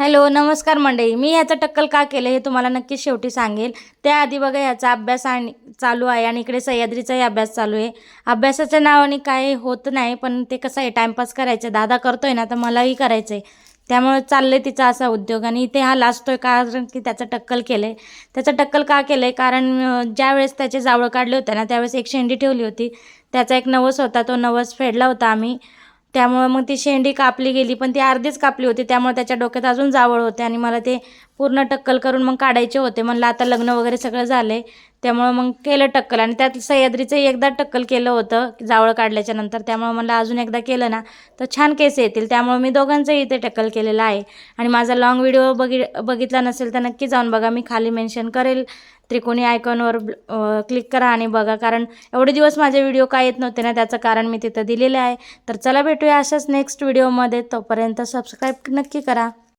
Hello, नमस्कार मंडळी. मी ह्याचं टक्कल का केलं हे तुम्हाला नक्कीच शेवटी सांगेल. त्याआधी बघा ह्याचा अभ्यास चालू आहे आणि इकडे सह्याद्रीचाही अभ्यास चालू आहे. अभ्यासाच्या नावाने काही होत नाही, पण ते कसं आहे टाईमपास करायचं. दादा करतोय ना, तर मलाही करायचं आहे. त्यामुळे चाललं आहे तिचा असा उद्योग आणि इथे हा लाजतोय कारण की त्याचं टक्कल केलं आहे. त्याचं टक्कल का केलं आहे कारण ज्यावेळेस त्याचे जावळ काढले होते ना, त्यावेळेस एक शेंडी ठेवली होती. त्याचा एक नवस होता, तो नवस फेडला होता आम्ही. त्यामुळं मग ती शेंडी कापली गेली, पण ती अर्धीच कापली होती. त्यामुळे त्याच्या डोक्यात अजून जावळ होते आणि मला ते पूर्ण टक्कल करून मग काढायचे होते. म्हणलं आता लग्न वगैरे सगळं झालं आहे, त्यामुळं मग केलं टक्कल आणि त्यात सह्याद्रीचंही एकदा टक्कल केलं होतं जावळ काढल्याच्या नंतर. त्यामुळे म्हणलं अजून एकदा केलं ना, तर छान केस येतील. त्यामुळे मी दोघांचंही इथे टक्कल केलेलं आहे आणि माझा लाँग व्हिडिओ बघितला नसेल तर नक्की जाऊन बघा. मी खाली मेन्शन करेल. त्रिकोणी आयकॉनवर क्लिक करा आणि बघा. कारण एवढे दिवस माझे व्हिडिओ का येत नव्हते ना, त्याचं कारण मी तिथं दिलेलं आहे. तर चला भेटूया अशाच नेक्स्ट व्हिडिओमध्ये. तोपर्यंत सबस्क्राईब नक्की करा.